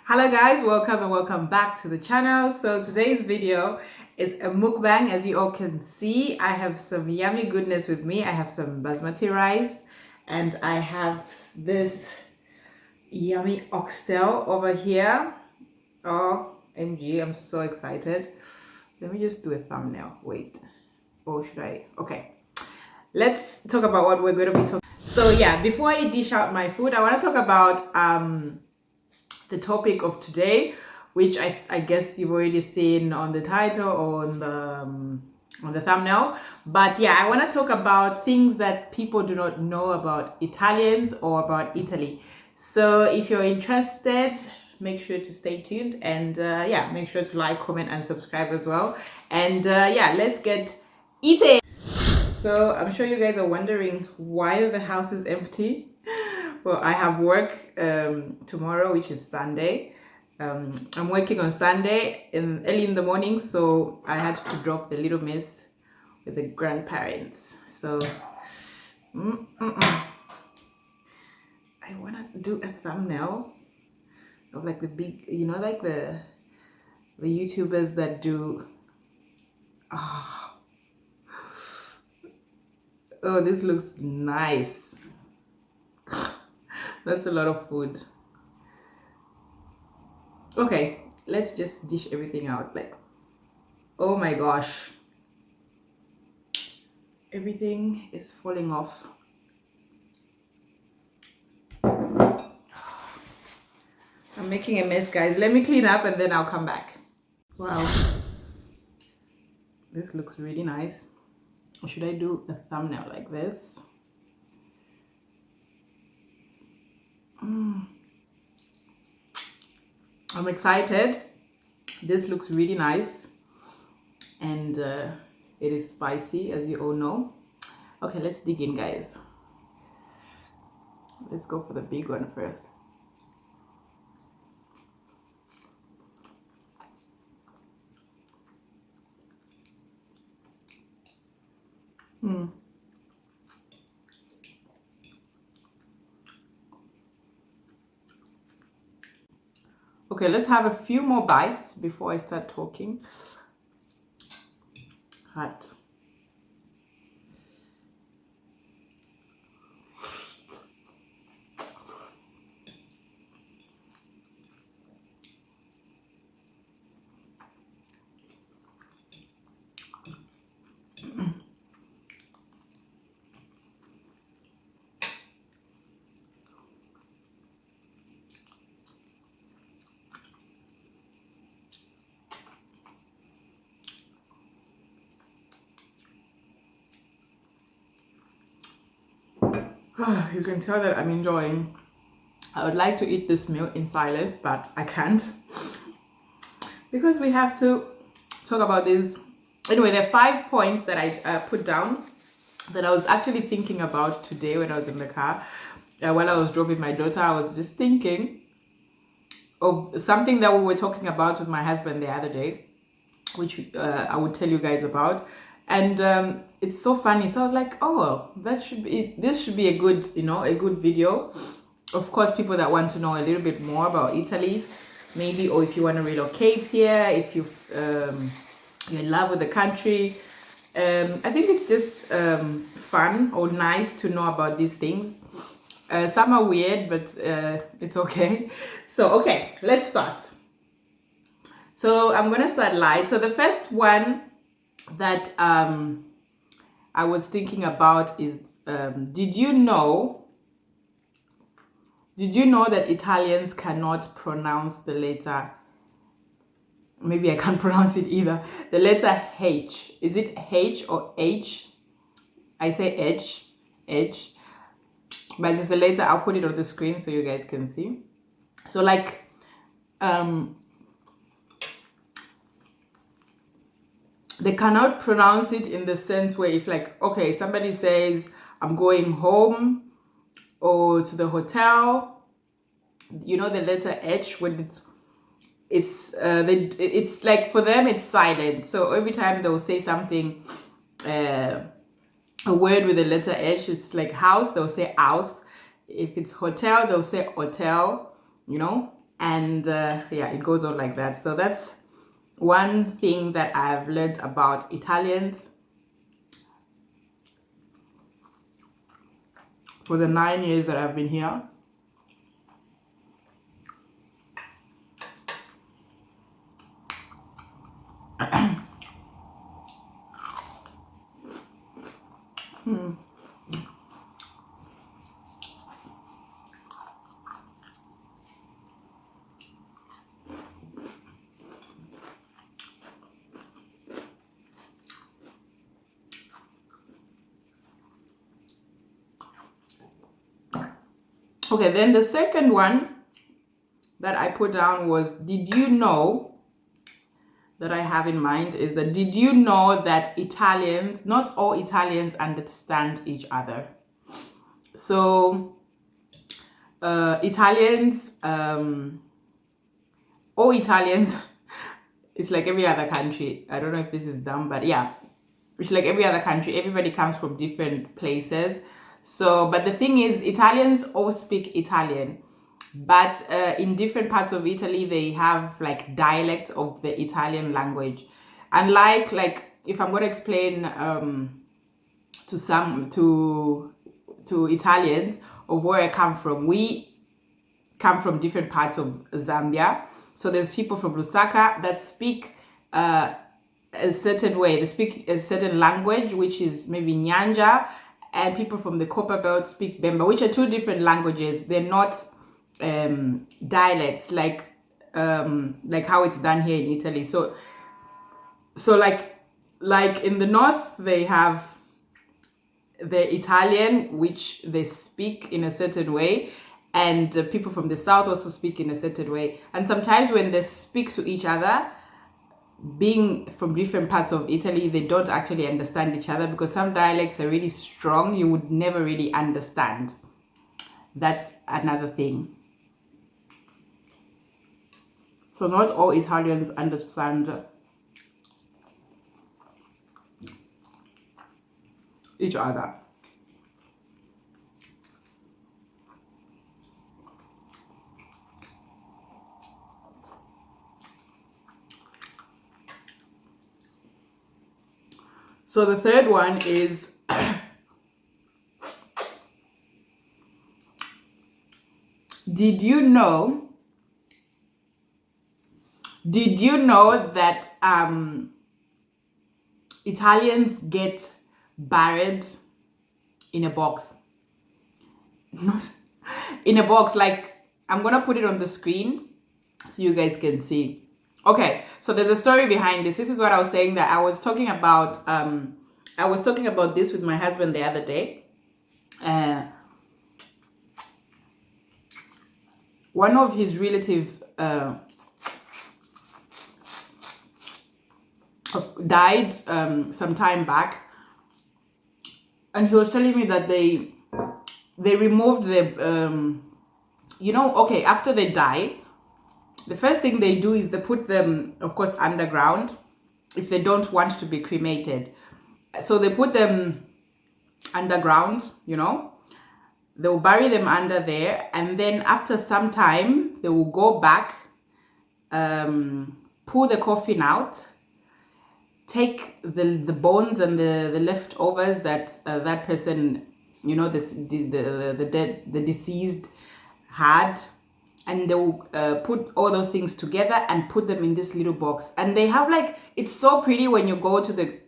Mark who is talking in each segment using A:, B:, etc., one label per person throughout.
A: Hello guys, welcome and welcome back to the channel. So today's video is a mukbang. As you all can see, I have some yummy goodness with me. I have some basmati rice and I have this yummy oxtail over here. Oh, MG, I'm so excited. Let me just do a thumbnail. Wait, or should I? Okay, let's talk about what we're going to be talking. So yeah, before I dish out my food, I want to talk about the topic of today, which I guess you've already seen on the title or on the thumbnail. But yeah, I want to talk about things that people do not know about Italians or about Italy. So if you're interested, make sure to stay tuned and yeah, make sure to like, comment and subscribe as well. And yeah, let's get eating. So I'm sure you guys are wondering why the house is empty. Well, I have work tomorrow, which is Sunday. I'm working on Sunday early in the morning, so I had to drop the little miss with the grandparents. So I want to do a thumbnail of like the big, you know, like the YouTubers that do. Oh, this looks nice. That's a lot of food. Okay, let's just dish everything out. Like, oh my gosh, everything is falling off. I'm making a mess, guys. Let me clean up and then I'll come back. Wow, this looks really nice. Or should I do a thumbnail like this? I'm excited. This looks really nice and it is spicy, as you all know. Okay, let's dig in, guys. Let's go for the big one first. Okay, let's have a few more bites before I start talking. Hot. You can tell that I'm enjoying. I would like to eat this meal in silence, but I can't because we have to talk about this. Anyway, there are 5 points that I put down that I was actually thinking about today when I was in the car. While I was dropping my daughter, I was just thinking of something that we were talking about with my husband the other day, which I would tell you guys about. And it's so funny. So I was like, oh, this should be a good, a good video. Of course, people that want to know a little bit more about Italy, maybe, or if you want to relocate here, if you're in love with the country. I think it's just fun or nice to know about these things. Some are weird, but it's okay. So, okay, let's start. So I'm going to start light. So the first one that I was thinking about is, did you know that Italians cannot pronounce the letter, maybe I can't pronounce it either, the letter H. Is it H or H? I say H, but it's a letter. I'll put it on the screen so you guys can see. So like, they cannot pronounce it in the sense where if like, okay, somebody says, I'm going home or to the hotel, you know, the letter H, when it's like, for them, it's silent. So every time they'll say something, a word with the letter H, it's like house, they'll say house. If it's hotel, they'll say hotel, And yeah, it goes on like that. So that's one thing that I've learned about Italians for the 9 years that I've been here. Okay, then the second one that I put down was, did you know, that I have in mind is that, did you know that Italians, not all Italians understand each other? So Italians, all Italians, it's like every other country. I don't know if this is dumb, but yeah, it's like every other country. Everybody comes from different places. So, but the thing is, Italians all speak Italian, but in different parts of Italy, they have like dialects of the Italian language. Unlike, like, if I'm going to explain to Italians of where I come from, we come from different parts of Zambia. So there's people from Lusaka that speak a certain way. They speak a certain language, which is maybe Nyanja, and people from the Copper Belt speak Bemba, which are two different languages. They're not dialects like how it's done here in Italy. So like in the north, they have the Italian, which they speak in a certain way, and people from the south also speak in a certain way. And sometimes when they speak to each other, being from different parts of Italy, they don't actually understand each other, because some dialects are really strong. You would never really understand. That's another thing. So not all Italians understand each other. So the third one is did you know that Italians get buried in a box? In a box, like, I'm gonna put it on the screen so you guys can see. Okay, so there's a story behind this. This is what I was saying, that I was talking about this with my husband the other day. One of his relatives died some time back, and he was telling me that they removed the okay, after they die, the first thing they do is they put them, of course, underground if they don't want to be cremated. So they put them underground, they'll bury them under there, and then after some time they will go back, pull the coffin out, take the bones and the leftovers that that person, the deceased had, and they will put all those things together and put them in this little box. And they have, like, it's so pretty when you go to the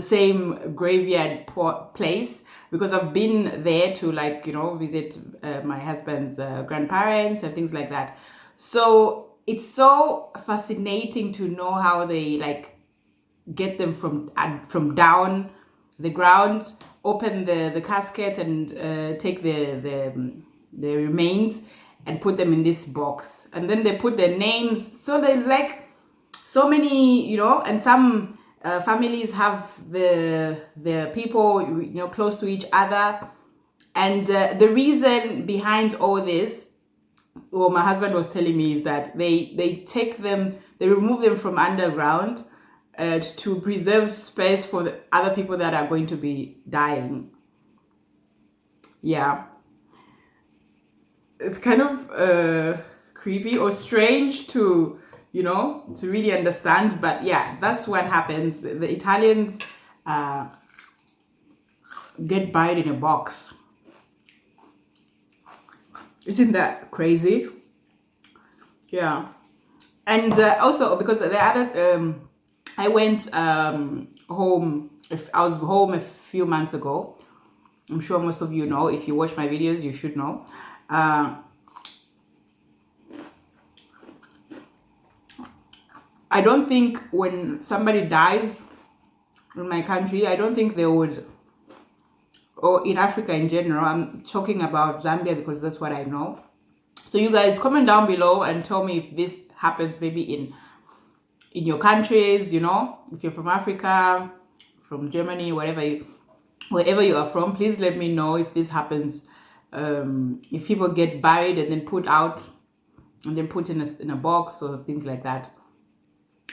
A: same graveyard place, because I've been there to, like, visit my husband's grandparents and things like that. So it's so fascinating to know how they, like, get them from down the ground, open the casket, and take the remains and put them in this box, and then they put their names. So there's, like, so many, and some families have the people close to each other. And the reason behind all this, what my husband was telling me, is that they remove them from underground to preserve space for the other people that are going to be dying. Yeah. it's kind of creepy or strange to, you know, to really understand. But yeah, that's what happens. The Italians get buried in a box. Isn't that crazy? Yeah. And also because the other I went home. If I was home a few months ago, I'm sure most of you know. If you watch my videos, you should know. I don't think when somebody dies in my country, I don't think they would, or in Africa in general. I'm talking about Zambia because that's what I know. So you guys comment down below and tell me if this happens maybe in your countries, you know, if you're from Africa, from Germany, wherever you are from. Please let me know if this happens, if people get buried and then put out and then put in a box or things like that.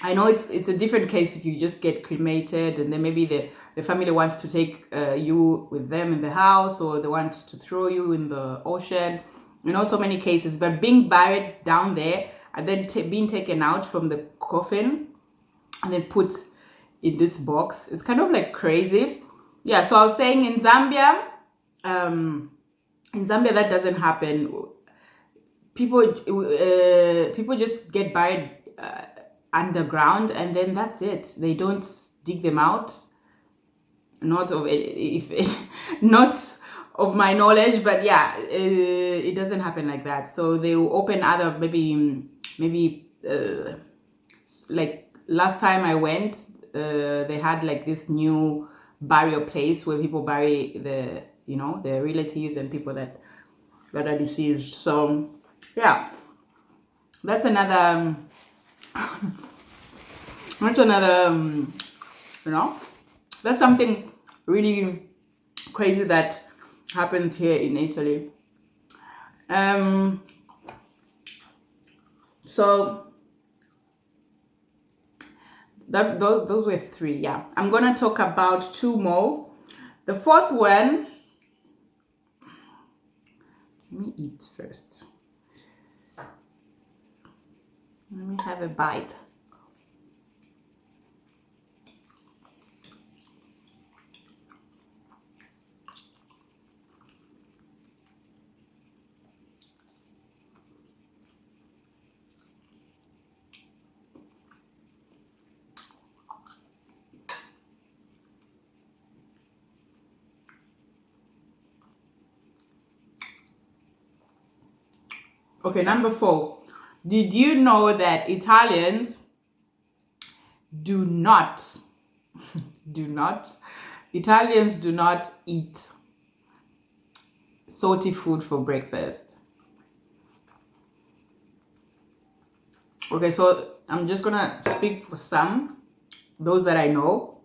A: I know it's a different case if you just get cremated and then maybe the family wants to take you with them in the house, or they want to throw you in the ocean. You know, so many cases. But being buried down there and then being taken out from the coffin and then put in this box is kind of like crazy. Yeah, so I was saying in Zambia that doesn't happen. People just get buried underground and then that's it. They don't dig them out. Not of not of my knowledge, but yeah, it doesn't happen like that. So they will open other maybe like last time I went, they had like this new burial place where people bury the, you know, their relatives and people that are deceased. So yeah, that's another you know, that's something really crazy that happened here in Italy. So those were 3. Yeah, I'm gonna talk about 2 more. The 4th one, let me eat first. Let me have a bite. Okay, number 4. Did you know that Italians do not Italians do not eat salty food for breakfast? Okay, so I'm just gonna speak for those that I know.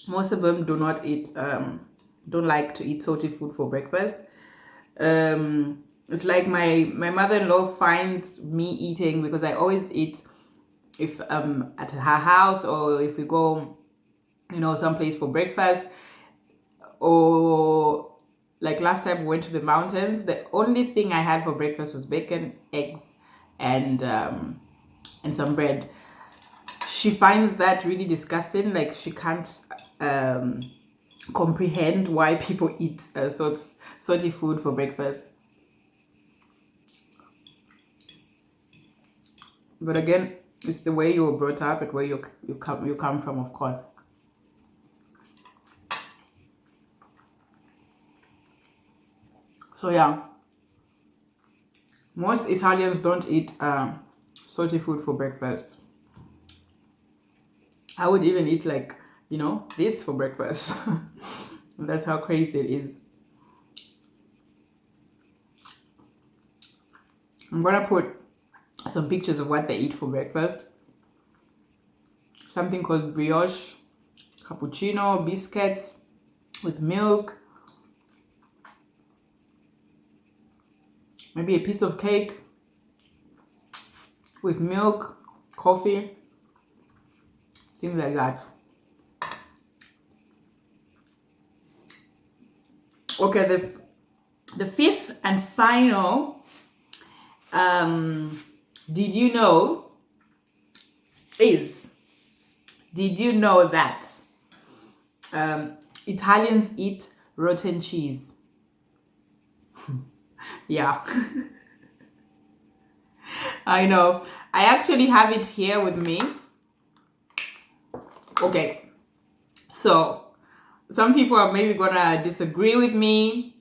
A: Most of them do not eat don't like to eat salty food for breakfast. It's like my mother-in-law finds me eating, because I always eat if at her house, or if we go, you know, someplace for breakfast, or like last time we went to the mountains, the only thing I had for breakfast was bacon, eggs, and some bread. She finds that really disgusting. Like, she can't comprehend why people eat salty food for breakfast. But again, it's the way you were brought up, and where you come from, of course. So yeah, most Italians don't eat salty food for breakfast. I would even eat, like, you know, this for breakfast. That's how crazy it is. I'm gonna put some pictures of what they eat for breakfast. Something called brioche, cappuccino, biscuits with milk, maybe a piece of cake with milk, coffee, things like that. Okay, the 5th and final did you know did you know that Italians eat rotten cheese? Yeah. I know. I actually have it here with me. Okay. So some people are maybe gonna disagree with me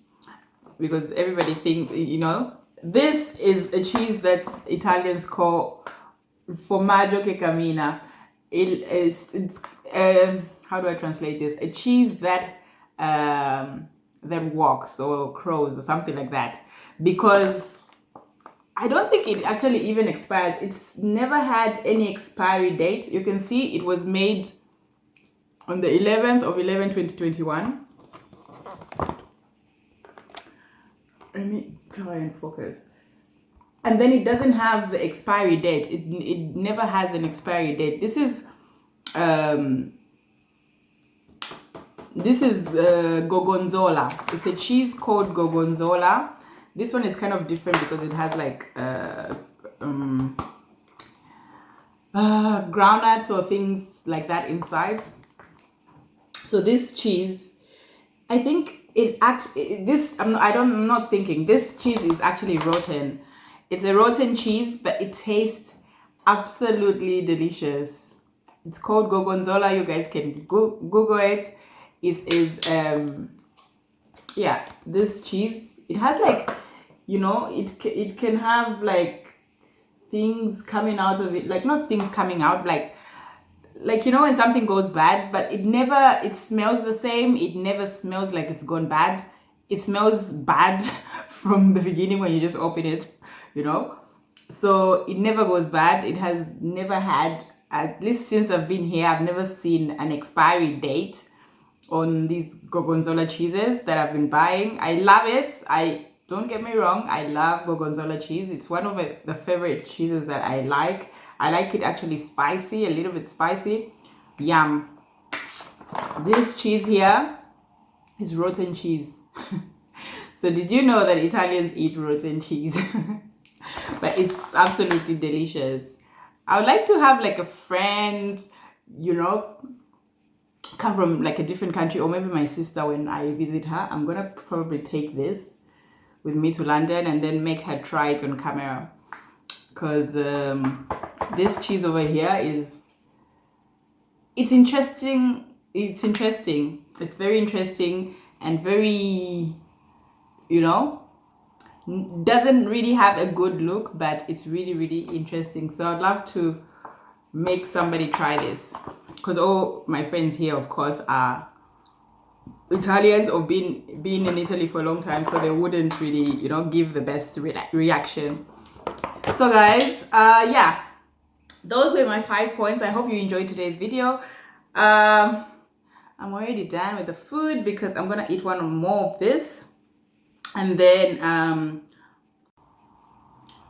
A: because everybody thinks, this is a cheese that Italians call formaggio che cammina. It's how do I translate this? A cheese that walks or crows or something like that, because I don't think it actually even expires. It's never had any expiry date. You can see it was made on the 11th of 11, 2021. Let me try and focus. And then it doesn't have the expiry date. It never has an expiry date. This is gorgonzola. It's a cheese called gorgonzola. This one is kind of different because it has like groundnuts or things like that inside. So this cheese, I think it actually, I'm not thinking this cheese is actually rotten. It's a rotten cheese, but it tastes absolutely delicious. It's called gorgonzola. You guys can Google it. It is yeah, this cheese, it has like, it can have like things coming out of it, like not things coming out, like when something goes bad, but it smells the same. It never smells like it's gone bad. It smells bad from the beginning when you just open it, so it never goes bad. It has never had, at least since I've been here, I've never seen an expiry date on these gorgonzola cheeses that I've been buying. I love it. Don't get me wrong, I love gorgonzola cheese. It's one of the favorite cheeses that I like. I like it actually spicy, a little bit spicy. Yum. This cheese here is rotten cheese. So did you know that Italians eat rotten cheese? But it's absolutely delicious. I would like to have like a friend, come from like a different country, or maybe my sister when I visit her. I'm gonna probably take this with me to London and then make her try it on camera, because this cheese over here it's interesting. It's very interesting and very, doesn't really have a good look, but it's really, really interesting. So I'd love to make somebody try this, because all my friends here, of course, are Italians or been in Italy for a long time, so they wouldn't really, give the best reaction. So guys, yeah, those were my 5 points. I hope you enjoyed today's video. I'm already done with the food because I'm gonna eat one more of this, and then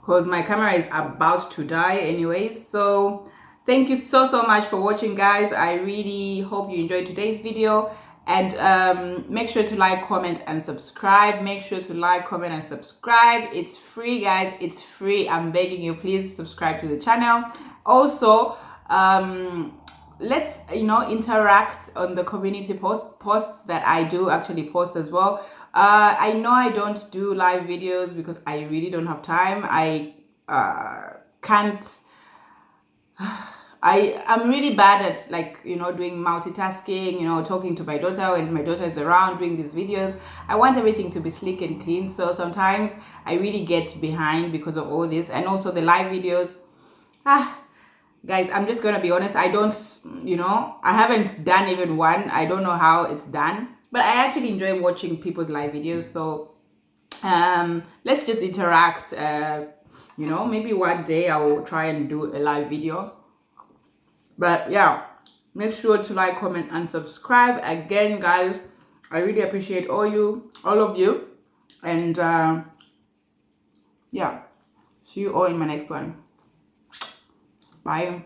A: because my camera is about to die anyways. So thank you so much for watching, guys. I really hope you enjoyed today's video. And make sure to like, comment, and subscribe. Make sure to like, comment, and subscribe. It's free, guys. It's free. I'm begging you, please subscribe to the channel. Also, let's interact on the community posts that I do actually post as well. I know I don't do live videos because I really don't have time. I can't. I'm really bad at doing multitasking, talking to my daughter when my daughter is around, doing these videos. I want everything to be sleek and clean, so sometimes I really get behind because of all this. And also the live videos, guys, I'm just gonna be honest, I don't, I haven't done even one. I don't know how it's done, but I actually enjoy watching people's live videos. So let's just interact. Maybe one day I will try and do a live video. But yeah, make sure to like, comment, and subscribe. Again, guys, I really appreciate all of you. And yeah, see you all in my next one. Bye.